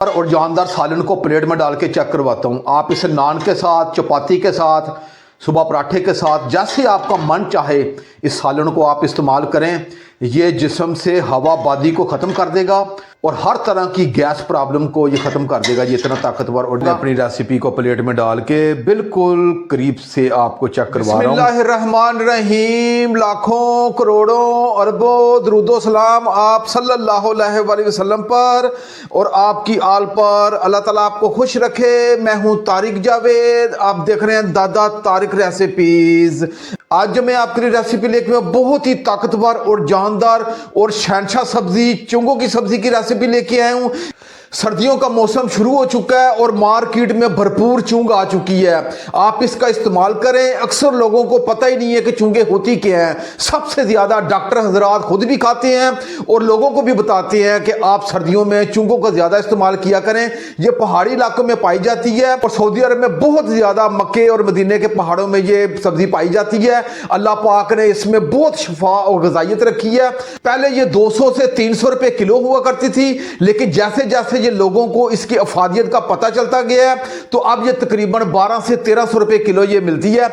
और जानदार सालन को प्लेट में डाल के चेक करवाता हूँ। आप इसे नान के साथ, चपाती के साथ, सुबह पराठे के साथ, जैसे आपका मन चाहे इस सालन को आप इस्तेमाल करें। ये जिस्म से हवाबादी को ख़त्म कर देगा और हर तरह की गैस प्रॉब्लम को ये ख़त्म कर देगा। ये इतना ताकतवर। और अपनी रेसिपी को प्लेट में डाल के बिल्कुल करीब से आपको चेक करवा रहा हूँ। बिस्मिल्लाहिर्रहमानिर्रहीम। लाखों करोड़ों अरबों दरूदो सलाम आप सल्लल्लाहु अलैहि वसल्लम पर और आपकी आल पर। अल्लाह ताला आपको खुश रखे। मैं हूँ तारिक जावेद, आप देख रहे हैं दादा तारिक रेसिपीज़। आज जो मैं आपके लिए रेसिपी लेके आया बहुत ही ताकतवर और जानदार और शहनशाह सब्जी, चुंगों की सब्जी की रेसिपी लेके आया हूँ। सर्दियों का मौसम शुरू हो चुका है और मार्केट में भरपूर चुंग आ चुकी है। आप इसका इस्तेमाल करें। अक्सर लोगों को पता ही नहीं है कि चुंगे होती क्या हैं। सबसे ज़्यादा डॉक्टर हजरात खुद भी खाते हैं और लोगों को भी बताते हैं कि आप सर्दियों में चुंगों का ज़्यादा इस्तेमाल किया करें। ये पहाड़ी इलाकों में पाई जाती है और सऊदी अरब में बहुत ज़्यादा, मक्के और मदीने के पहाड़ों में ये सब्ज़ी पाई जाती है। अल्लाह पाक ने इसमें बहुत शफा और गज़ाइयत रखी है। पहले ये 200 से 300 रुपये किलो हुआ करती थी, लेकिन जैसे जैसे ये लोगों को इसकी अफादियत का पता चलता गया है तो अब ये तकरीबन 1200 से 1300 रुपये किलो ये मिलती है।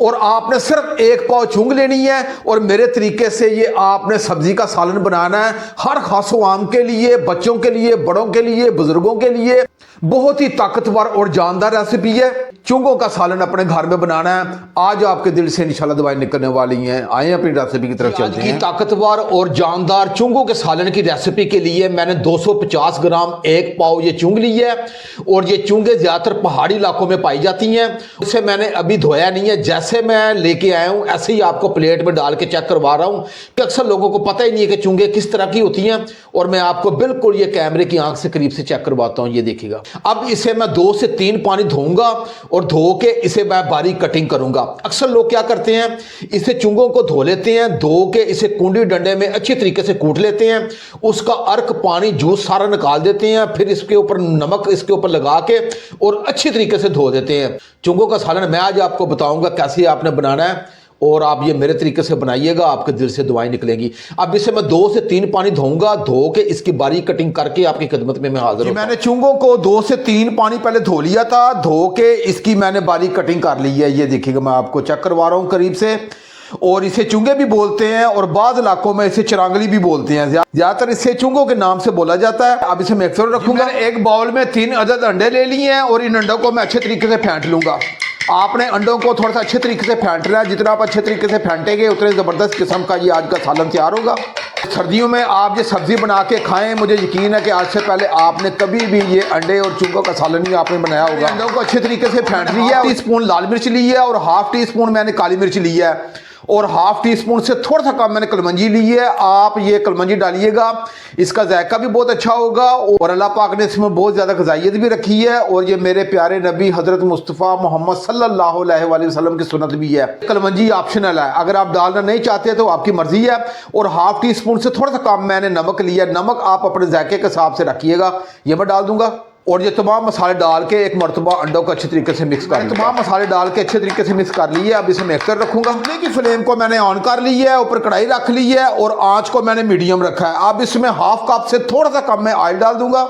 और आपने सिर्फ एक पाव चुंग लेनी है और मेरे तरीके से ये आपने सब्जी का सालन बनाना है। हर खासो आम के लिए, बच्चों के लिए, बड़ों के लिए, बुजुर्गों के लिए बहुत ही ताकतवर और जानदार रेसिपी है। चुंगों का सालन अपने घर में बनाना है। आज आपके दिल से इंशाल्लाह दवाई निकलने वाली हैं। आए अपनी रेसिपी की तरफ चलते हैं। ताकतवर और जानदार चुंगों के सालन की रेसिपी के लिए मैंने 250 ग्राम, एक पाव ये चुंग ली है। और ये चुंगे ज़्यादातर पहाड़ी इलाकों में पाई जाती हैं। उसे मैंने अभी धोया नहीं है, जैसे मैं लेके आया हूँ ऐसे ही आपको प्लेट में डाल के चेक करवा रहा हूँ कि अक्सर लोगों को पता ही नहीं है कि चुंगे किस तरह की होती हैं। और मैं आपको बिल्कुल ये कैमरे की आंख से करीब से चेक करवाता हूँ। ये देखिएगा। अब इसे मैं 2 से 3 पानी धोऊंगा और धो के इसे मैं बारीक कटिंग करूंगा। अक्सर लोग क्या करते हैं, इसे चुंगों को धो लेते हैं, धो के इसे कुंडी डंडे में अच्छी तरीके से कूट लेते हैं, उसका अर्क पानी जूस सारा निकाल देते हैं, फिर इसके ऊपर नमक इसके ऊपर लगा के और अच्छी तरीके से धो देते हैं। चुंगों का सालन मैं आज आपको बताऊंगा कैसे आपने बनाना है और आप ये मेरे तरीके से बनाइएगा, आपके दिल से दुआएं निकलेंगी। अब इसे मैं 2 से 3 पानी धोऊंगा, धो के इसकी बारीक कटिंग करके आपकी खिदमत में मैं हाजिर हूं। मैंने चुंगों को 2 से 3 पानी पहले धो लिया था, धो के इसकी मैंने बारीक कटिंग कर ली है। ये देखिएगा, मैं आपको चेक करवा रहा हूँ करीब से। और इसे चुंगे भी बोलते हैं और बाद इलाकों में इसे चिरांगली भी बोलते हैं। ज्यादातर इसे चुंगों के नाम से बोला जाता है। अब इसे मैं मिक्सर रखूंगा। एक बाउल में 3 अदद अंडे ले लिए हैं और इन अंडों को मैं अच्छे तरीके से फेंट लूंगा। आपने अंडों को थोड़ा सा अच्छे तरीके से फेंटना है। जितना आप अच्छे तरीके से फेंटेंगे उतने ज़बरदस्त किस्म का ये आज का सालन तैयार होगा। सर्दियों में आप ये सब्ज़ी बना के खाएं। मुझे यकीन है कि आज से पहले आपने कभी भी ये अंडे और चुंगों का सालन ही आपने बनाया होगा। अंडों को अच्छे तरीके से फेंट लिया। 1 टीस्पून लाल मिर्च ली है और 1/2 टीस्पून मैंने काली मिर्च ली है और 1/2 टीस्पून से थोड़ा सा कम मैंने कलमंजी ली है। आप ये कलमंजी डालिएगा, इसका जायका भी बहुत अच्छा होगा और अल्लाह पाक ने इसमें बहुत ज़्यादा ग़िज़ाइयत भी रखी है। और ये मेरे प्यारे नबी हज़रत मुस्तफ़ा मोहम्मद सल्लल्लाहु अलैहि वसल्लम की सुन्नत भी है। कलमंजी ऑप्शनल है, अगर आप डालना नहीं चाहते तो आपकी मर्ज़ी है। और 1/2 टीस्पून से थोड़ा सा कम मैंने नमक लिया। नमक आप अपने जायके के हिसाब से रखिएगा। ये मैं डाल दूँगा और ये तमाम मसाले डाल के एक मरतबा अंडों को अच्छे तरीके से मिक्स कर तमाम मसाले डाल के अच्छे तरीके से मिक्स कर लिए। अब इसे मिक्स कर रखूंगा। चूल्हे की फ्लेम को मैंने ऑन कर ली है, ऊपर कढ़ाई रख ली है और आंच को मैंने मीडियम रखा है। अब इसमें 1/2 कप से थोड़ा सा कम मैं ऑयल डाल दूंगा।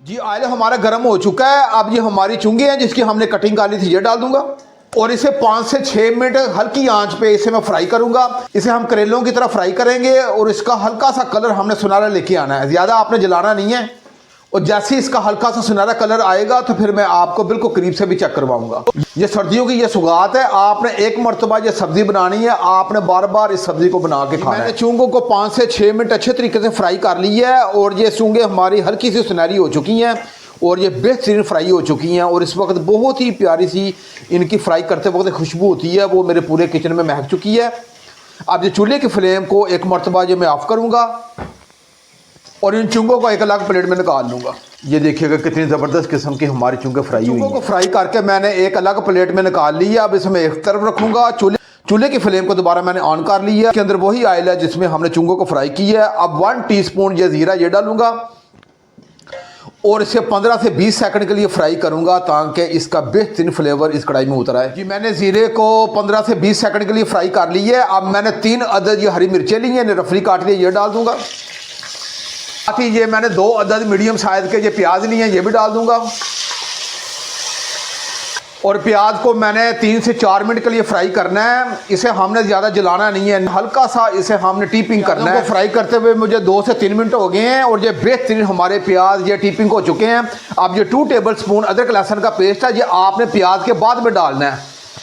जी, ऑयल हमारा गर्म हो चुका है। अब ये हमारी चुंगी हैं जिसकी हमने कटिंग कर ली थी, ये डाल दूंगा और इसे 5 से 6 मिनट हल्की आंच पे इसे मैं फ्राई करूंगा। इसे हम करेलों की तरह फ्राई करेंगे और इसका हल्का सा कलर हमने सुनहरा लेके आना है, ज़्यादा आपने जलाना नहीं है। और जैसे ही इसका हल्का सा सुनहरा कलर आएगा तो फिर मैं आपको बिल्कुल करीब से भी चेक करवाऊंगा। ये सर्दियों की ये सुगात है। आपने एक मरतबा ये सब्जी बनानी है, आपने बार बार इस सब्जी को बना के खाना है। मैंने चुंगों को 5 से 6 मिनट अच्छे तरीके से फ्राई कर ली है और ये चुंगे हमारी हल्की सी सुनहरी हो चुकी हैं और ये बेहतरीन फ्राई हो चुकी हैं। और इस वक्त बहुत ही प्यारी सी इनकी फ्राई करते वक्त खुशबू होती है, वो मेरे पूरे किचन में महक चुकी है। अब ये चूल्हे की फ्लेम को एक मरतबा ये मैं ऑफ करूँगा और इन चुंगों को एक अलग प्लेट में निकाल लूँगा। ये देखिएगा कितनी ज़बरदस्त किस्म की हमारी चुंगे फ्राई हुई हैं। चुंगों को फ्राई करके मैंने एक अलग प्लेट में निकाल ली है। अब इसमें एक तरफ रखूँगा। चूल्हे की फ्लेम को दोबारा मैंने ऑन कर ली है। इसके अंदर वही ऑयल है जिसमें हमने चुंगों को फ्राई की है। अब 1 टीस्पून ये ज़ीरा ये डालूँगा और इसे 15 से 20 सेकंड के लिए फ्राई करूँगा ताकि इसका बेहतरीन फ्लेवर इस कढ़ाई में उतर आए। जी, मैंने ज़ीरे को 15 से 20 सेकंड के लिए फ्राई कर ली है। अब मैंने 3 अदद ये हरी मिर्चें ली हैं, रफली काट ली, ये डाल दूँगा। साथ ही ये मैंने 2 अदद मीडियम साइज के ये प्याज लिए हैं, ये भी डाल दूंगा। और प्याज को मैंने 3 से 4 मिनट के लिए फ्राई करना है। इसे हमने ज़्यादा जलाना नहीं है, हल्का सा इसे हमने टीपिंग करना है। फ्राई करते हुए मुझे 2 से 3 मिनट हो गए हैं और ये बेहतरीन हमारे प्याज ये टीपिंग हो चुके हैं। अब ये 2 टेबल स्पून अदरक लहसुन का पेस्ट है, ये आपने प्याज के बाद में डालना है,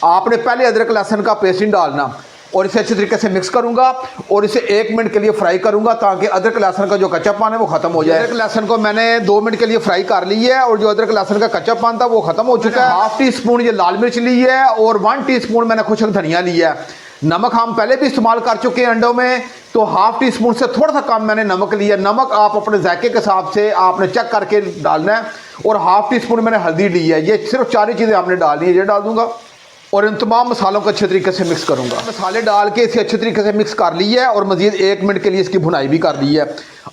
आपने पहले अदरक लहसुन का पेस्ट नहीं डालना। और इसे अच्छे तरीके से मिक्स करूंगा और इसे 1 मिनट के लिए फ्राई करूंगा ताकि अदरक लहसुन का जो कच्चापन है वो खत्म हो जाए। अदरक लहसुन को मैंने 2 मिनट के लिए फ्राई कर ली है और जो अदरक लहसुन का कच्चापन था वो खत्म हो चुका है। हाफ टी स्पून ये लाल मिर्च ली है और 1 टीस्पून मैंने खुशक धनिया लिया है। नमक हम पहले भी इस्तेमाल कर चुके हैं अंडों में, तो हाफ टी स्पून से थोड़ा सा कम मैंने नमक लिया। नमक आप अपने जायके के हिसाब से आपने चेक करके डालना है। और हाफ टी स्पून मैंने हल्दी ली है। ये सिर्फ 4 ही चीज़ें आपने डालनी है, ये डाल दूंगा और इन तमाम मसालों को अच्छे तरीके से मिक्स करूंगा। मसाले डाल के इसे अच्छे तरीके से मिक्स कर ली है और मजीद 1 मिनट के लिए इसकी भुनाई भी कर ली है।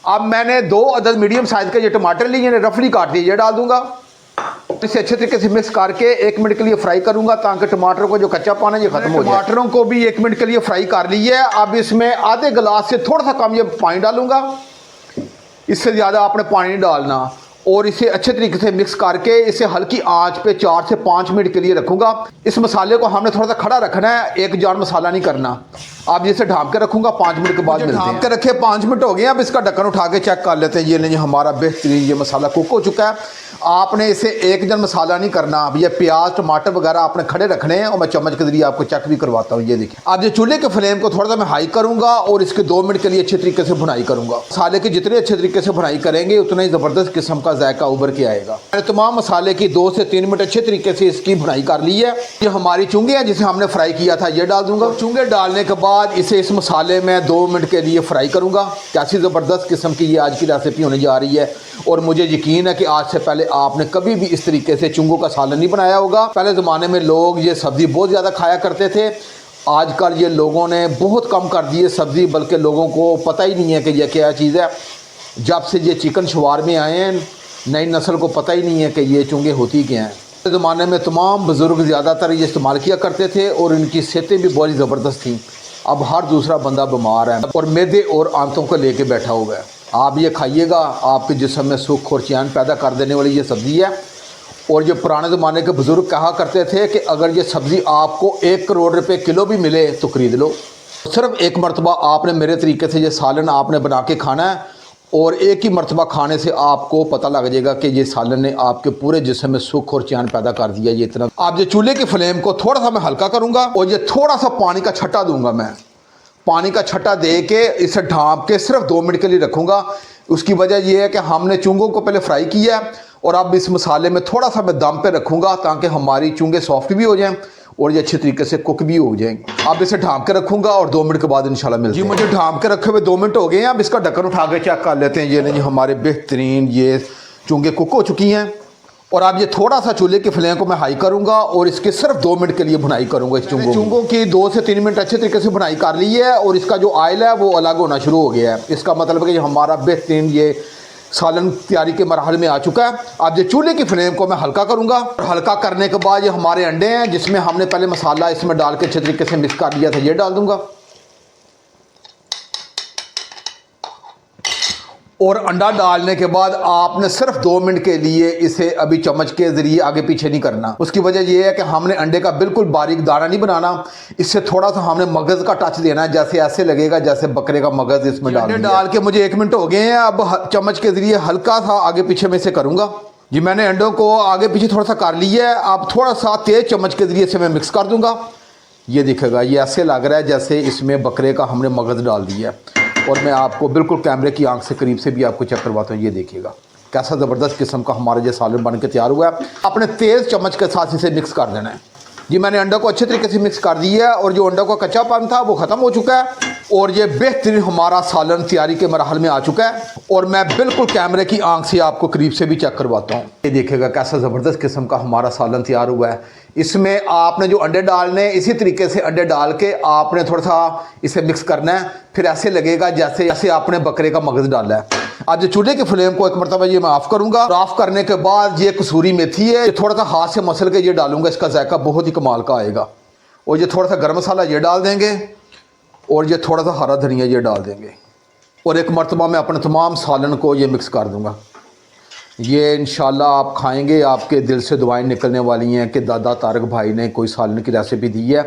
अब मैंने 2 अदद मीडियम साइज के ये टमाटर लिए हैं, रफली काट दिए, ये डाल दूंगा। इसे अच्छे तरीके से मिक्स करके 1 मिनट के लिए फ्राई करूंगा ताकि टमाटर को जो कच्चापन है ये खत्म हो जाए। टमाटरों को भी 1 मिनट के लिए फ्राई कर ली है। अब इसमें आधे गिलास से थोड़ा सा कम ये पानी डालूंगा, इससे ज़्यादा आपने पानी नहीं डालना। और इसे अच्छे तरीके से मिक्स करके इसे हल्की आंच पे 4 से 5 मिनट के लिए रखूंगा। इस मसाले को हमने थोड़ा सा खड़ा रखना है, एक जान मसाला नहीं करना। अब इसे ढांप के रखूंगा, 5 मिनट के बाद ढांप के रखे 5 मिनट हो गए। अब इसका ढक्कन उठा के चेक कर लेते हैं। ये नहीं, हमारा बेहतरीन ये मसाला कुक हो चुका है। आपने इसे एक जन मसाला नहीं करना। अब ये प्याज टमाटर वगैरह आपने खड़े रखने हैं और मैं चम्मच के जरिए आपको चेक भी करवाता हूँ। ये देखिए, अब ये चूल्हे के फ्लेम को थोड़ा सा मैं हाई करूंगा और इसके 2 मिनट के लिए अच्छे तरीके से भुनाई करूंगा। मसाले की जितने अच्छे तरीके से भुनाई करेंगे उतना ही ज़बरदस्त किस्म का जायका उभर के आएगा। मैंने तमाम मसाले की 2 से 3 मिनट अच्छे तरीके से इसकी भुनाई कर ली है। ये हमारी चुंगे हैं जिसे हमने फ्राई किया था, ये डाल दूंगा। चुंगे डालने के बाद इसे इस मसाले में 2 मिनट के लिए फ्राई करूंगा। कैसी ज़बरदस्त किस्म की ये आज की रेसिपी होने जा रही है। और मुझे यकीन है कि आज से पहले आपने कभी भी इस तरीके से चुंगों का सालन नहीं बनाया होगा। पहले ज़माने में लोग ये सब्ज़ी बहुत ज़्यादा खाया करते थे, आजकल ये लोगों ने बहुत कम कर दी है सब्ज़ी, बल्कि लोगों को पता ही नहीं है कि यह क्या चीज़ है। जब से ये चिकन शवारमे आए हैं, नई नस्ल को पता ही नहीं है कि ये चुंगे होती क्या हैं। ज़माने में तमाम बुज़ुर्ग ज़्यादातर ये इस्तेमाल किया करते थे और इनकी सेहतें भी बहुत ज़बरदस्त थीं। अब हर दूसरा बंदा बीमार है और मैदे और आंतों को लेके बैठा हुआ है। आप ये खाइएगा, आपके जिस्म में सुख और चैन पैदा कर देने वाली ये सब्ज़ी है। और जो पुराने ज़माने के बुज़ुर्ग कहा करते थे कि अगर ये सब्ज़ी आपको 1 करोड़ रुपए किलो भी मिले तो ख़रीद लो। सिर्फ एक मरतबा आपने मेरे तरीके से ये सालन आपने बना के खाना है और एक ही मरतबा खाने से आपको पता लग जाएगा कि ये सालन ने आपके पूरे जिस्म में सुख और चैन पैदा कर दिया। ये इतना, आप ये चूल्हे की फ्लेम को थोड़ा सा मैं हल्का करूँगा और ये थोड़ा सा पानी का छट्टा दूंगा। मैं पानी का छट्टा दे के इसे ढाँप के सिर्फ 2 मिनट के लिए रखूँगा। उसकी वजह यह है कि हमने चुंगों को पहले फ्राई किया है और अब इस मसाले में थोड़ा सा मैं दम पे रखूँगा ताकि हमारी चुंगे सॉफ्ट भी हो जाएं और ये अच्छे तरीके से कुक भी हो जाएंगे। अब इसे ढाँप के रखूँगा और 2 मिनट के बाद इंशाल्लाह मिलते हैं। जी, मुझे ढाँप के रखे हुए 2 मिनट हो गए हैं। अब इसका ढक्कन उठा के चेक कर लेते हैं। ये नहीं, हमारे बेहतरीन ये चुंगे कुक हो चुकी हैं। और अब ये थोड़ा सा चूल्हे की फ्लेम को मैं हाई करूंगा और इसके सिर्फ 2 मिनट के लिए भुनाई करूंगा। इस चुंगों की 2 से 3 मिनट अच्छे तरीके से भुनाई कर ली है और इसका जो ऑयल है वो अलग होना शुरू हो गया है। इसका मतलब है कि हमारा बेहतरीन ये सालन तैयारी के मरहल में आ चुका है। अब ये चूल्हे की फ्लेम को मैं हल्का करूंगा और हल्का करने के बाद ये हमारे अंडे हैं जिसमें हमने पहले मसाला इसमें डाल के अच्छे तरीके से मिक्स कर लिया था, ये डाल दूंगा। और अंडा डालने के बाद आपने सिर्फ 2 मिनट के लिए इसे अभी चम्मच के ज़रिए आगे पीछे नहीं करना। उसकी वजह यह है कि हमने अंडे का बिल्कुल बारीक दाना नहीं बनाना, इससे थोड़ा सा हमने मगज़ का टच देना है, जैसे ऐसे लगेगा जैसे बकरे का मगज़ इसमें डाल के मुझे 1 मिनट हो गए हैं। अब चम्मच के ज़रिए हल्का सा आगे पीछे में इसे करूँगा। जी, मैंने अंडों को आगे पीछे थोड़ा सा कर लिया है। अब थोड़ा सा तेज़ चम्मच के ज़रिए से मैं मिक्स कर दूँगा। ये दिखेगा, ये ऐसे लग रहा है जैसे इसमें बकरे का हमने मगज़ डाल दिया है। और मैं आपको बिल्कुल कैमरे की आंख से करीब से भी आपको चेक करवाता हूँ। ये देखिएगा कैसा ज़बरदस्त किस्म का हमारा ये सालन बन के तैयार हुआ है। अपने तेज़ चम्मच के साथ इसे मिक्स कर देना है। जी, मैंने अंडा को अच्छे तरीके से मिक्स कर दिया है और जो अंडा का कच्चापन था वो ख़त्म हो चुका है और ये बेहतरीन हमारा सालन तैयारी के मरहल में आ चुका है। और मैं बिल्कुल कैमरे की आंख से आपको करीब से भी चेक करवाता हूँ। ये देखिएगा कैसा ज़बरदस्त किस्म का हमारा सालन तैयार हुआ है। इसमें आपने जो अंडे डालने इसी तरीके से अंडे डाल के आपने थोड़ा सा इसे मिक्स करना है, फिर ऐसे लगेगा जैसे आपने बकरे का मगज़ डाला है। अब जो चूल्हे की फ्लेम को एक मरतबा ये मैं ऑफ़ करूँगा। ऑफ़ करने के बाद ये कसूरी मेथी है, थोड़ा सा हाथ से मसल के ये डालूंगा, इसका जायका बहुत ही कमाल का आएगा। और ये थोड़ा सा गर्म मसाला ये डाल देंगे और ये थोड़ा सा हरा धनिया ये डाल देंगे। और एक मरतबा मैं अपने तमाम सालन को ये मिक्स कर दूँगा। ये इंशाल्लाह आप खाएंगे, आपके दिल से दुआएं निकलने वाली हैं कि दादा तारक भाई ने कोई सालन की रेसिपी दी है।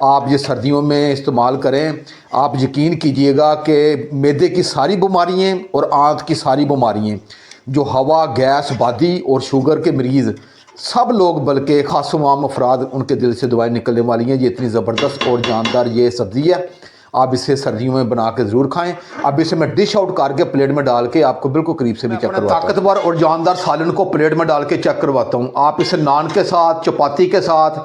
आप ये सर्दियों में इस्तेमाल करें। आप यकीन कीजिएगा कि मैदे की सारी बीमारियाँ और आंत की सारी बीमारियाँ, जो हवा, गैस, बादी और शुगर के मरीज़, सब लोग बल्कि खासमाम अफराद, उनके दिल से दुआएं निकलने वाली हैं। ये इतनी ज़बरदस्त और जानदार ये सब्ज़ी है, आप इसे सर्दियों में बना के ज़रूर खाएं। अब इसे मैं डिश आउट करके प्लेट में डाल के आपको बिल्कुल करीब से भी चेक करवाता हूं। ताकतवर और जानदार सालन को प्लेट में डाल के चेक करवाता हूँ। आप इसे नान के साथ, चपाती के साथ,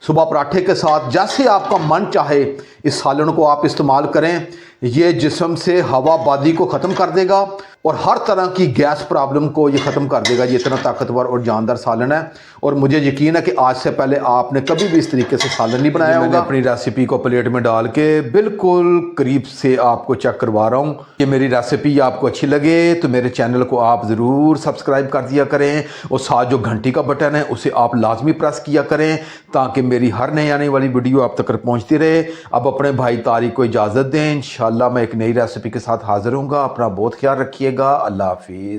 सुबह पराठे के साथ, जैसे आपका मन चाहे इस सालन को आप इस्तेमाल करें। ये जिस्म से हवा बादी को ख़त्म कर देगा और हर तरह की गैस प्रॉब्लम को ये ख़त्म कर देगा। ये इतना ताकतवर और जानदार सालन है और मुझे यकीन है कि आज से पहले आपने कभी भी इस तरीके से सालन नहीं बनाया होगा। अपनी रेसिपी को प्लेट में डाल के बिल्कुल करीब से आपको चेक करवा रहा हूँ। ये मेरी रेसिपी आपको अच्छी लगे तो मेरे चैनल को आप ज़रूर सब्सक्राइब कर दिया करें और साथ जो घंटी का बटन है उसे आप लाजमी प्रेस किया करें ताकि मेरी हर नई आने वाली वीडियो आप तक पहुँचती रहे। अब अपने भाई तारिक को इजाज़त दें। इंशाल्लाह मैं एक नई रेसिपी के साथ हाज़िर हूँगा। अपना बहुत ख्याल रखिएगा। अल्लाह हाफिज़।